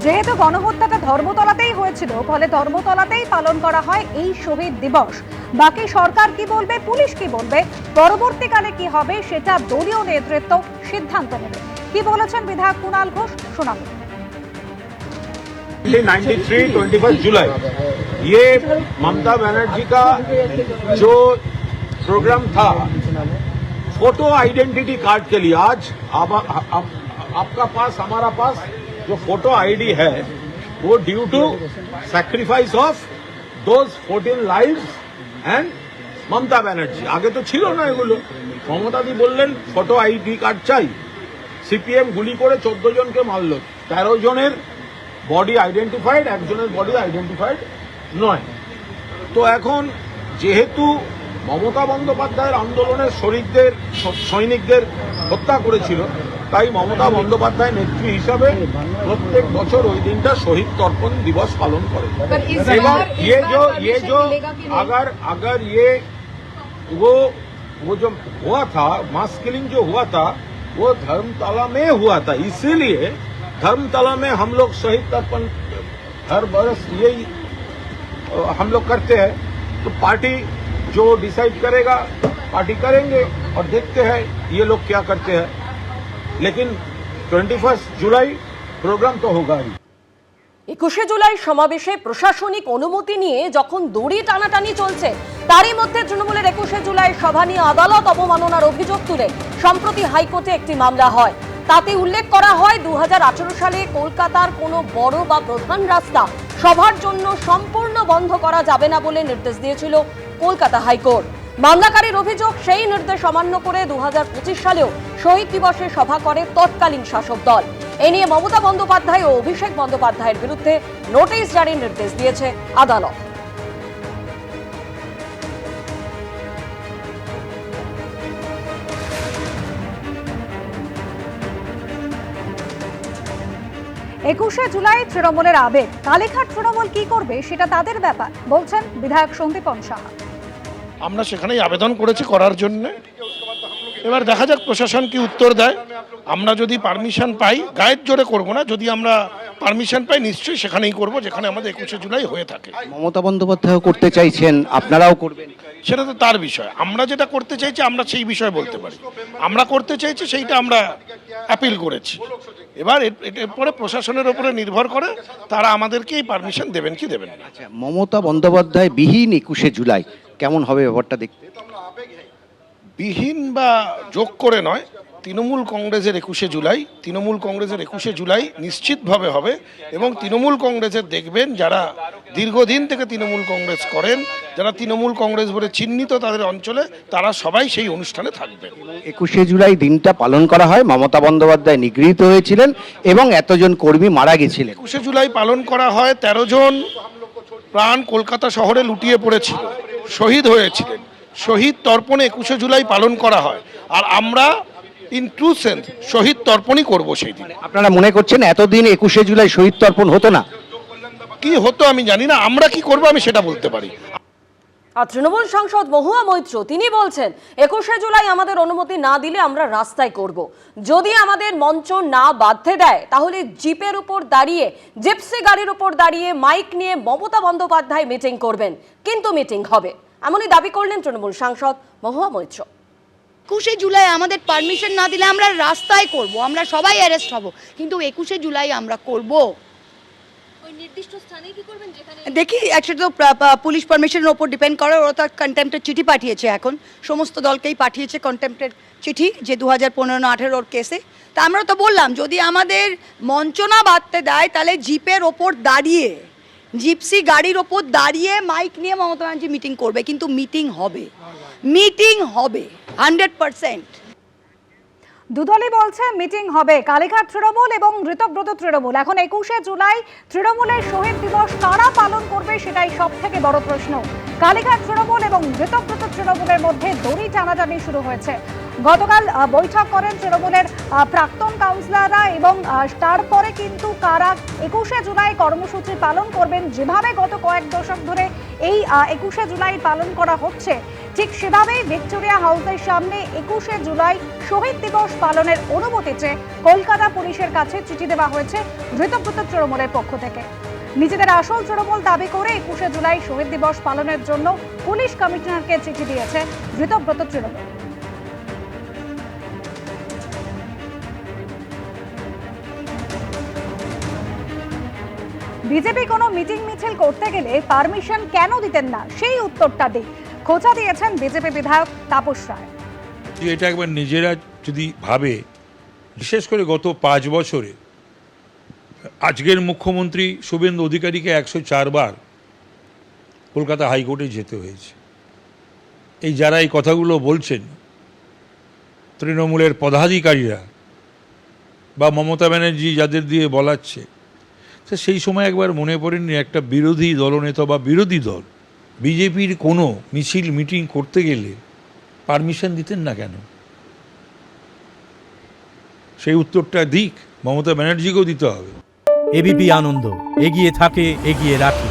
যেহেতু গণহত্যাটা ধর্মতলাতেই হয়েছিল, ফলে ধর্মতলাতেই পালন করা হয় এই শহীদ দিবস। বাকি সরকার কি বলবে, পুলিশ কি বলবে, পরবর্তীকালে কি হবে সেটা দলীয় নেতৃত্ব সিদ্ধান্ত নেবে। কি বলেছেন বিধায়ক কুণাল ঘোষ, শোনাবো। 93 21 जुलाई ये ममता बनर्जी का जो प्रोग्राम था फोटो आइडेंटिटी कार्ड के लिए, आज आपका पास हमारा पास जो फोटो आईडी है वो due to sacrifice of those 14 lives and Mamata Banerjee. आगे तो छिलो ना एगुलो, ममता दी बोललेन फोटो आईडी कार्ड चाই, সিপিএম গুলি করে 14 জনকে মারলো, 13 জনের বডি আইডেন্টিফাইড, একজনের বডি আইডেন্টিফাইড নয়। তো এখন যেহেতু মমতা বন্দ্যোপাধ্যায়ের আন্দোলনের শহীদদের সৈনিকদের হত্যা করেছিল, তাই মমতা বন্দ্যোপাধ্যায় নেত্রী হিসাবে প্রত্যেক বছর ওই দিনটা শহীদ তর্পণ দিবস পালন করে। এবার ये जो अगर ये वो जो हुआ था, मास किलिंग जो हुआ था वो धर्मतला में हुआ था, इसीलिए धर्मतला में हम लोग शहीद तर्पण हर बरस यही हम लोग करते हैं। तो पार्टी जो डिसाइड करेगा पार्टी करेंगे और देखते हैं ये लोग क्या करते हैं, लेकिन 21 जुलाई प्रोग्राम तो होगा ही। 21 জুলাই সমাবেশে প্রশাসনিক অনুমতি নিয়ে যখন দড়ি টানাটানি চলছে, তারই মধ্যে তৃণমূলের 21 জুলাই সভা নিয়ে আদালত অবমাননার অভিযোগ তুলে সম্প্রতি হাইকোর্টে একটি মামলা হয়। তাতে উল্লেখ করা হয় 2018 সালে কলকাতার কোনো বড় বা প্রধান রাস্তা সভার জন্য সম্পূর্ণ বন্ধ করা যাবে না বলে নির্দেশ দিয়েছিল কলকাতা হাইকোর্ট। মামলাকারীর অভিযোগ, সেই নির্দেশ অমান্য করে 2025 সালেও শহীদ দিবসে সভা করে তৎকালীন শাসক দল। এ নিয়ে মমতা বন্দ্যোপাধ্যায় ও অভিষেক বন্দ্যোপাধ্যায়ের বিরুদ্ধে নোটিশ জারির নির্দেশ দিয়েছে আদালত। একুশে জুলাই তৃণমূলের আবেগ, কালীঘাট তৃণমূল কি করবে সেটা তাদের ব্যাপার, বলছেন বিধায়ক সন্দীপন সাহা। আমরা সেখানেই আবেদন করেছি করার জন্য, এবার দেখা যাক প্রশাসন কি উত্তর দেয়। আমরা যদি পারমিশন পাই, গায়ের জোরে করব না, যদি আমরা পারমিশন পাই নিশ্চয়ই সেখানেই করব যেখানে আমাদের 21 জুলাই হয়ে থাকে। মমতা বন্দ্যোপাধ্যায় করতে চাইছেন, আপনারাও করবেন, সেটা তো তার বিষয়। আমরা যেটা করতে চাইছি আমরা সেই বিষয়ে বলতে পারি, আমরা করতে চাইছি সেইটা আমরা অ্যাপিল করেছি। এবার এরপরে প্রশাসনের উপরে নির্ভর করে তারা আমাদেরকে এই পারমিশন দেবেন কি দেবেন না। আচ্ছা, মমতা বন্দ্যোপাধ্যায় বিহীন 21 জুলাই কেমন হবে ব্যাপারটা দেখতে? বিহীন বা যোগ করে নয়, তৃণমূল কংগ্রেসের 21 জুলাই, তৃণমূল কংগ্রেসের 21 জুলাই নিশ্চিতভাবে হবে। এবং তৃণমূল কংগ্রেসের দেখবেন যারা দীর্ঘদিন থেকে তৃণমূল কংগ্রেস করেন, যারা তৃণমূল কংগ্রেস বলে চিহ্নিত তাদের অঞ্চলে, তারা সবাই সেই অনুষ্ঠানে থাকবেন। 21 জুলাই দিনটা পালন করা হয়, মমতা বন্দ্যোপাধ্যায় নিগৃহীত হয়েছিলেন এবং এতজন কর্মী মারা গেছিলেন। 21 জুলাই পালন করা হয়, 13 জন প্রাণ কলকাতা শহরে লুটিয়ে পড়েছিল, শহীদ হয়েছিলেন। শহীদ তর্পণে 21 জুলাই পালন করা হয়, আর আমরা ইন ট্রু সেন্স শহীদ তর্পণই করব সেই দিনে। আপনারা মনে করছেন এতদিন 21 জুলাই শহীদ তর্পণ হতো না? কি হতো আমি জানি না, আমরা কি করব আমি সেটা বলতে পারি। আর তৃণমূল সাংসদ মহুয়া মৈত্র তিনি বলছেন 21 জুলাই আমাদের অনুমতি না দিলে আমরা রাস্তায় করব। যদি আমাদের মঞ্চ না বাঁধতে দেয় তাহলে জিপের উপর দাঁড়িয়ে, জিপসি গাড়ির উপর দাঁড়িয়ে মাইক নিয়ে মমতা বন্দ্যোপাধ্যায় মিটিং করবেন, কিন্তু মিটিং হবে, এমনই দাবি করলেন তৃণমূল সাংসদ মহুয়া মৈত্র। 21 জুলাই আমাদের পারমিশন না দিলে আমরা রাস্তায় করব, আমরা সবাই অ্যারেস্ট হব, কিন্তু 21 জুলাই আমরা করব। দেখি অ্যাকচুয়ালি তো পুলিশ পারমিশনের ওপর ডিপেন্ড করে, ওরা তো কন্টেম্পটের চিঠি পাঠিয়েছে, এখন সমস্ত দলকেই পাঠিয়েছে কন্টেম্পটের চিঠি, যে 2015-18 কেসে। তা আমরা তো বললাম যদি আমাদের মঞ্চ না বাঁধতে দেয় তাহলে জিপের ওপর দাঁড়িয়ে, জিপসি গাড়ির ওপর দাঁড়িয়ে মাইক নিয়ে মমতা ব্যানার্জি মিটিং করবে, কিন্তু মিটিং হবে, মিটিং হবে 100%। দুদলই বলছে মিটিং হবে। কালীঘাট তৃণমূল এবং ঋতব্রত তৃণমূল, এখন 21 জুলাই তৃণমূলের শহীদ দিবস কারা পালন করবে সেটাই সব থেকে বড় প্রশ্ন। কালীঘাট তৃণমূল এবং ঋতব্রত তৃণমূলের মধ্যে দড়ি টানাটানি শুরু হয়েছে। গতকাল বৈঠক করেন তৃণমূলের প্রাক্তন কাউন্সিলররা এবং তারপরে কিন্তু কারা 21 জুলাই কর্মসূচি পালন করবেন, যেভাবে গত কয়েক দশক ধরে এই 21শে জুলাই পালন করা হচ্ছে, ঠিক সেভাবেই ভিক্টোরিয়া হাউসের সামনে 21শে জুলাই শহীদ দিবস পালনের অনুমতি চেয়ে কলকাতা পুলিশের কাছে চিঠি দেওয়া হয়েছে ধৃতব্রত তৃণমূলের পক্ষ থেকে। নিজেদের আসল তৃণমূল দাবি করে 21শে জুলাই শহীদ দিবস পালনের জন্য পুলিশ কমিশনারকে চিঠি দিয়েছে ধৃতব্রত তৃণমূল। বিজেপি কোনো মিটিং মিছিল করতে গেলে পারমিশন কেন দিতেন না, সেই উত্তরটা দিই, খোঁচা দিয়েছেন বিজেপি বিধায়ক তাপস রায়। এটা একবার নিজেরা যদি ভাবে, বিশেষ করে গত 5 বছরে আজকের মুখ্যমন্ত্রী শুভেন্দু অধিকারীকে 104 বার কলকাতা হাইকোর্টে যেতে হয়েছে। এই যারা এই কথাগুলো বলছেন, তৃণমূলের পদাধিকারীরা বা মমতা ব্যানার্জি যাদের দিয়ে বলাচ্ছে, তো সেই সময় একবার মনে পড়েননি একটা বিরোধী দলনেতা বা বিরোধী দল বিজেপির কোনো মিছিল মিটিং করতে গেলে পারমিশন দিতেন না কেন? সেই উত্তরটা দিক, মমতা ব্যানার্জিকেও দিতে হবে। এবিপি আনন্দ, এগিয়ে থাকে, এগিয়ে রাখে।